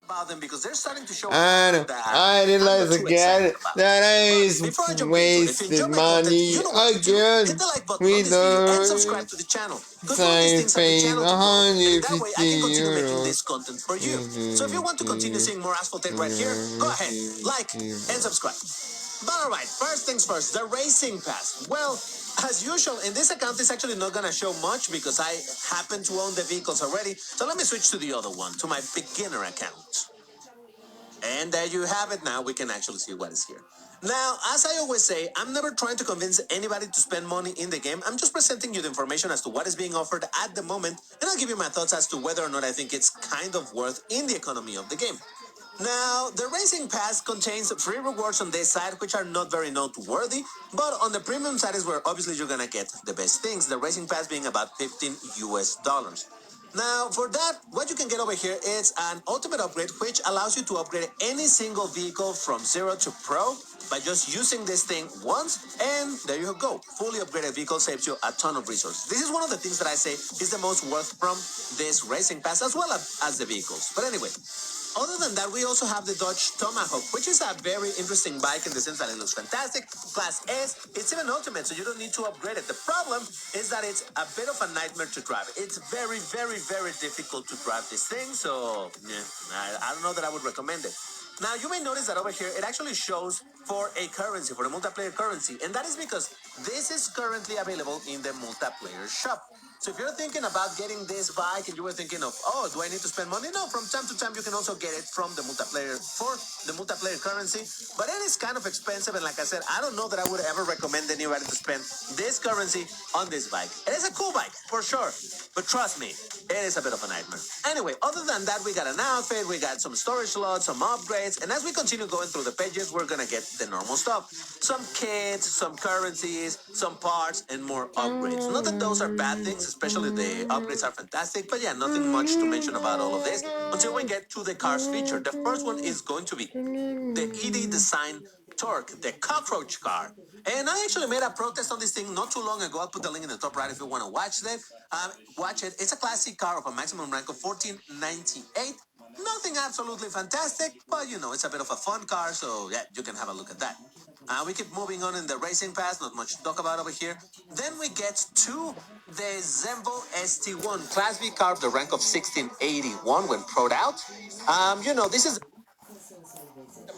about them because they're starting to show And that I I'm not realize too excited again about. that I But before I jump into it, if you enjoy wasted my content, money you know what to do. Hit again. the like button on With this video and subscribe those to the channel. Because all these I things help the paid channel to grow, and in that way 150 I can continue making euros. this content for you. So if you want to continue seeing more Asphalt 8 right here, go ahead, like, and subscribe. But alright, first things first, the Racing Pass. Well, as usual, in this account, it's actually not gonna show much because I happen to own the vehicles already. So let me switch to the other one, to my beginner account. And there you have it. Now we can actually see what is here. Now, as I always say, I'm never trying to convince anybody to spend money in the game. I'm just presenting you the information as to what is being offered at the moment, and I'll give you my thoughts as to whether or not I think it's kind of worth in the economy of the game. Now, the Racing Pass contains free rewards on this side, which are not very noteworthy, but on the premium side is where obviously you're gonna get the best things. The Racing Pass being about 15 US dollars. Now, for that, what you can get over here is an ultimate upgrade, which allows you to upgrade any single vehicle from 0 to Pro by just using this thing once, and there you go. Fully upgraded vehicle saves you a ton of resources. This is one of the things that I say is the most worth from this Racing Pass, as well as the vehicles. But anyway, other than that, we also have the Dodge Tomahawk, which is a very interesting bike in the sense that it looks fantastic. Class S, it's even ultimate, so you don't need to upgrade it. The problem is that it's a bit of a nightmare to drive. It's very, very, very difficult to drive this thing, so yeah, I don't know that I would recommend it. Now, you may notice that over here, it actually shows for a currency, for the multiplayer currency, and that is because this is currently available in the multiplayer shop. So if you're thinking about getting this bike and you were thinking of, oh, do I need to spend money? No, from time to time you can also get it from the multiplayer for the multiplayer currency. But it is kind of expensive, and like I said, I don't know that I would ever recommend anybody to spend this currency on this bike. It is a cool bike, for sure. But trust me, it is a bit of a nightmare. Anyway, other than that, we got an outfit, we got some storage slots, some upgrades, and as we continue going through the pages, we're gonna get the normal stuff. Some kits, some currencies, some parts, and more upgrades. Not that those are bad things, especially the upgrades are fantastic, but yeah, nothing much to mention about all of this until we get to the cars feature. The first one is going to be the ED Design Torque, the cockroach car. And I actually made a protest on this thing not too long ago. I'll put the link in the top right if you want to watch it. Watch it. It's a classic car of a maximum rank of 1498. Nothing absolutely fantastic, but you know, it's a bit of a fun car, so yeah, you can have a look at that. We keep moving on in the Racing Pass, not much to talk about over here. Then we get to the Zembo ST1 Class B car of the rank of 1681 when proed out. This is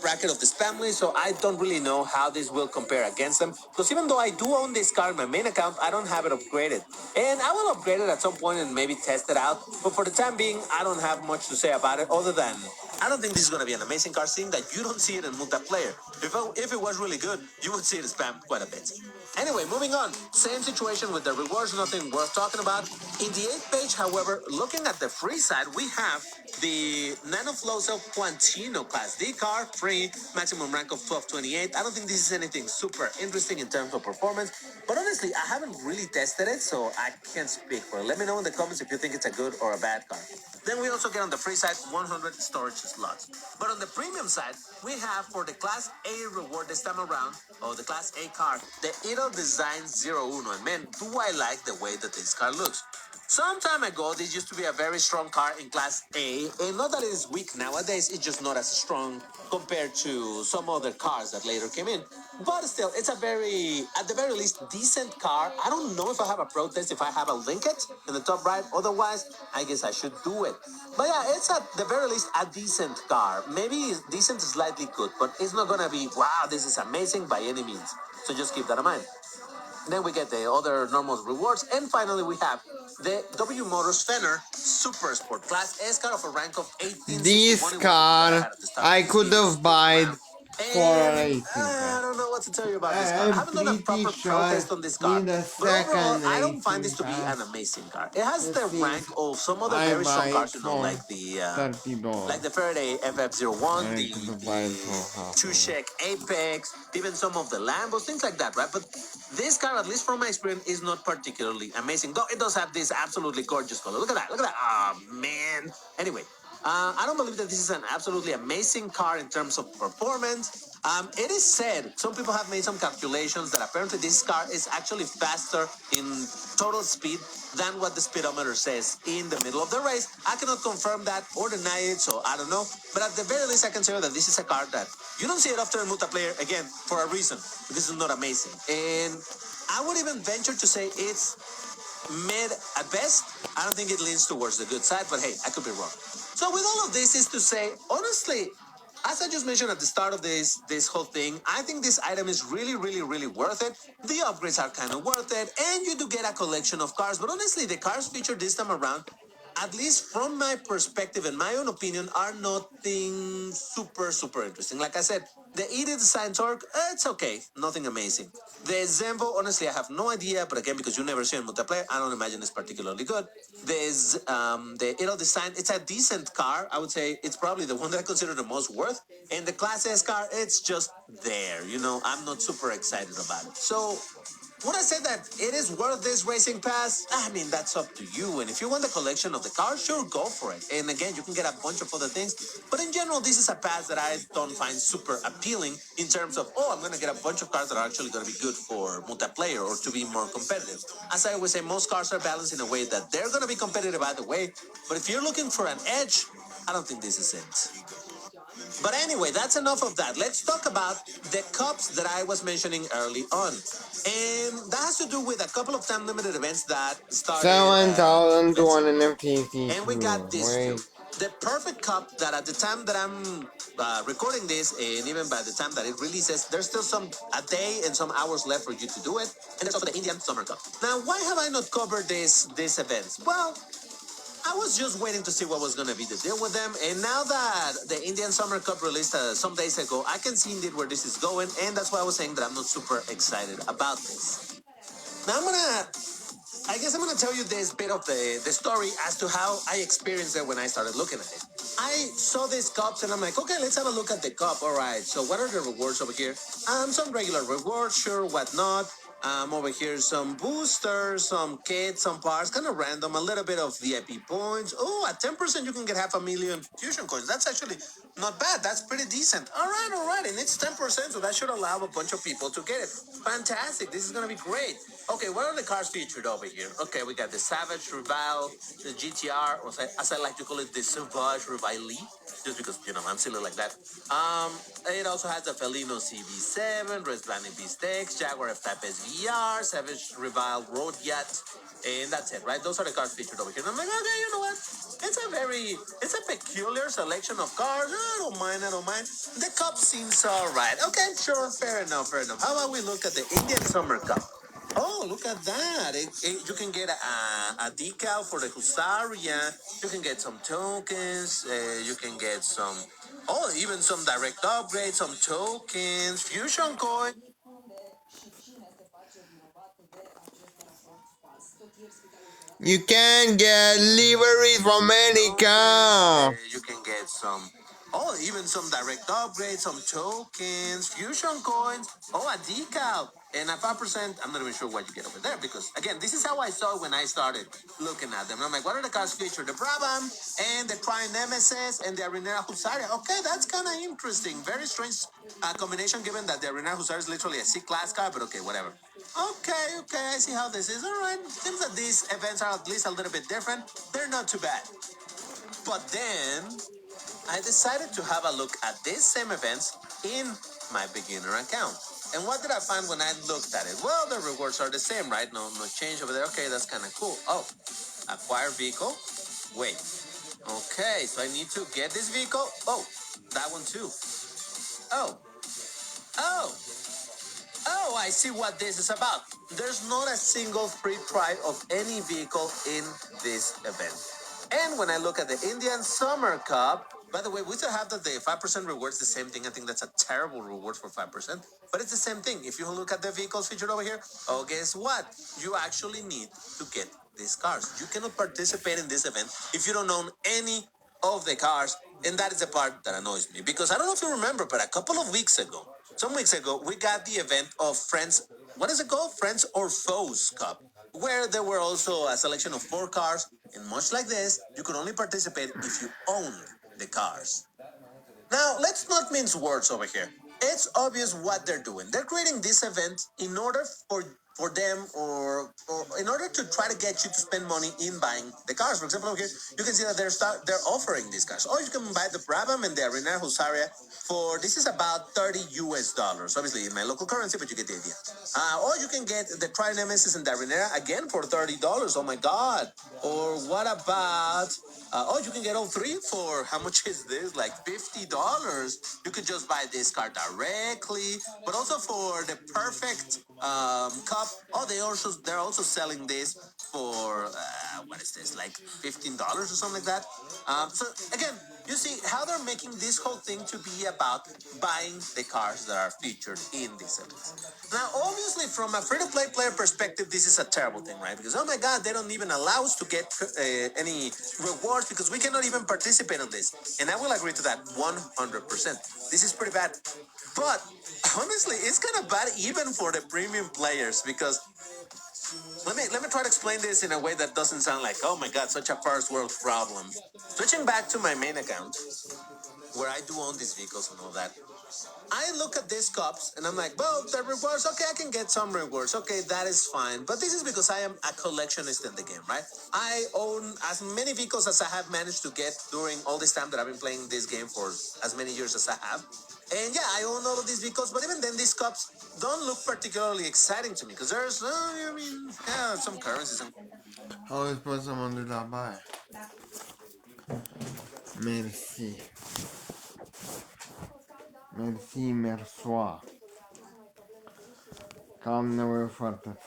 bracket of this family, so I don't really know how this will compare against them. Because even though I do own this car in my main account, I don't have it upgraded. And I will upgrade it at some point and maybe test it out. But for the time being, I don't have much to say about it other than I don't think this is going to be an amazing car, seeing that you don't see it in multiplayer. If it was really good, you would see it spammed quite a bit. Anyway, moving on. Same situation with the rewards, nothing worth talking about. In the 8th page, however, looking at the free side, we have the Nanofloso Quantino Class D car, free, maximum rank of 1228. I don't think this is anything super interesting in terms of performance, but honestly, I haven't really tested it, so I can't speak for it. Let me know in the comments if you think it's a good or a bad car. Then we also get on the free side 100 storage slots. But on the premium side, we have for the Class A reward this time around, or the Class A car, the Edo Design 01. And man, do I like the way that this car looks. Some time ago, this used to be a very strong car in Class A, and not that it is weak nowadays, it's just not as strong compared to some other cars that later came in. But still, it's at the very least, decent car. I don't know if I have a protest, if I have a Linkit in the top right. Otherwise, I guess I should do it. But yeah, it's at the very least a decent car. Maybe decent is slightly good, but it's not gonna be, wow, this is amazing by any means. So just keep that in mind. Then we get the other normal rewards. And finally, we have the W Motors Fenner Super Sport Class S car of a rank of 1861. This It was the one that I car had at the start I of this could video, have this bought round. for a And racing I car. don't know what to tell you about this car. I I'm haven't done a pretty proper sure protest on this car. in the But overall, second I don't find racing this to be an pass, amazing car. It has this the rank is of some other I very buy strong it cars, for like $30. the Faraday FF01, I the could have bought it for half of it. Tushek Apex, even some of the Lambos, things like that, right? But this car, at least from my experience, is not particularly amazing. Though it does have this absolutely gorgeous color. Look at that. Look at that. Oh, man. Anyway, I don't believe that this is an absolutely amazing car in terms of performance. It is said, some people have made some calculations that apparently this car is actually faster in total speed than what the speedometer says in the middle of the race. I cannot confirm that or deny it, so I don't know. But at the very least, I can tell you that this is a car that you don't see it often in multiplayer, again, for a reason, because it's not amazing. And I would even venture to say it's mid at best. I don't think it leans towards the good side, but hey, I could be wrong. So with all of this is to say, honestly, as I just mentioned at the start of this whole thing, I think this item is really worth it. The upgrades are kind of worth it, and you do get a collection of cars. But honestly, the cars featured this time around, at least from my perspective and my own opinion, are nothing super interesting. Like I said, the ED design torque, it's okay, nothing amazing. The Zenvo, honestly, I have no idea, but again, because you never see it in multiplayer, I don't imagine it's particularly good. The Idle design, it's a decent car. I would say it's probably the one that I consider the most worth. And the Class S car, it's just there. I'm not super excited about it. So would I say that it is worth this racing pass? I mean, that's up to you. And if you want the collection of the cars, sure, go for it. And again, you can get a bunch of other things. But in general, this is a pass that I don't find super appealing in terms of, oh, I'm going to get a bunch of cars that are actually going to be good for multiplayer or to be more competitive. As I always say, most cars are balanced in a way that they're going to be competitive either way. But if you're looking for an edge, I don't think this is it. But anyway, that's enough of that. Let's talk about the cups that I was mentioning early on. And that has to do with a couple of time limited events that started. 7,250. And we got this too. The perfect cup that at the time that I'm recording this, and even by the time that it releases, there's still a day and some hours left for you to do it. And there's also the Indian Summer Cup. Now, why have I not covered these events? Well, I was just waiting to see what was going to be the deal with them. And now that the Indian Summer Cup released some days ago, I can see indeed where this is going. And that's why I was saying that I'm not super excited about this. Now I guess I'm gonna tell you this bit of the story as to how I experienced it when I started looking at it. I saw these cups and I'm like, okay, let's have a look at the cup. All right, so what are the rewards over here? Some regular rewards, sure, whatnot. Over here, some boosters, some kits, some parts, kind of random, a little bit of VIP points. Oh, at 10% you can get 500,000 fusion coins. That's actually not bad. That's pretty decent. All right, and it's 10%, so that should allow a bunch of people to get it. Fantastic. This is gonna be great. Okay, what are the cars featured over here? Okay, we got the Savage Rival, the GTR, or as I like to call it, the Sauvage Rivali, just because, I'm silly like that. It also has the Felino CB7, Resplani B-Steaks, Jaguar F-Type SVR, Savage Rival Road Yacht, and that's it, right? Those are the cars featured over here. And I'm like, okay, you know what? It's a peculiar selection of cars. I don't mind. The Cup seems all right. Okay, sure, fair enough. How about we look at the Indian Summer Cup? Oh, look at that. You can get a decal for the Husaria. You can get some tokens. You can get even some direct upgrades, some tokens, fusion coin. You can get liveries from any car. You can get even some direct upgrades, some tokens, fusion coins, a decal, and a 5%. I'm not even sure what you get over there because, again, this is how I saw it when I started looking at them. I'm like, what are the cars featured? The Brabham and the Prime Nemesis and the Arenera Husaria. Okay, that's kind of interesting. Very strange combination given that the Arenera Husaria is literally a C-class car, but okay, whatever. Okay, I see how this is. All right, seems that these events are at least a little bit different. They're not too bad. But then I decided to have a look at these same events in my beginner account. And what did I find when I looked at it? Well, the rewards are the same, right? No change over there. Okay, that's kind of cool. Oh, acquire vehicle. Wait. Okay, so I need to get this vehicle. Oh, that one too. Oh. Oh. Oh, I see what this is about. There's not a single free try of any vehicle in this event. And when I look at the Indian Summer Cup, by the way, we still have that the 5% rewards the same thing. I think that's a terrible reward for 5%, but it's the same thing. If you look at the vehicles featured over here, oh, guess what? You actually need to get these cars. You cannot participate in this event if you don't own any of the cars, and that is the part that annoys me because I don't know if you remember, but a couple of weeks ago, some weeks ago, we got the event of Friends. What is it called? Friends or Foes Cup, where there were also a selection of 4 cars, and much like this, you could only participate if you owned the cars. Now, let's not mince words over here. It's obvious what they're doing. They're creating this event in order for them or in order to try to get you to spend money in buying the cars. For example, over here you can see that they're offering these cars. Or you can buy the Brabham and the Arena Husaria for this is about 30 US dollars. Obviously in my local currency, but you get the idea. Or you can get the Tri Nemesis and the Arena again for $30. Oh my god. Or what about you can get all three for how much is this? Like $50. You could just buy this car directly, but also for the perfect cup. Oh, they're also selling this for what is this? Like $15 or something like that. So again, you see how they're making this whole thing to be about buying the cars that are featured in these events. Now, obviously, from a free-to-play player perspective, this is a terrible thing, right? Because oh my God, they don't even allow us to get any rewards because we cannot even participate in this. And I will agree to that 100%. This is pretty bad. But honestly, it's kind of bad even for the premium players because let me try to explain this in a way that doesn't sound like oh my God, such a first world problem. Switching back to my main account, where I do own these vehicles and all that. I look at these cups and I'm like, well, the rewards, okay, I can get some rewards. Okay, that is fine. But this is because I am a collectionist in the game, right? I own as many vehicles as I have managed to get during all this time that I've been playing this game for as many years as I have. And yeah, I own all of these vehicles, but even then, these cups don't look particularly exciting to me because there's, some currencies. How is possible de là-bas? Merci. Merci, mersoir. Cam nevoie foarte.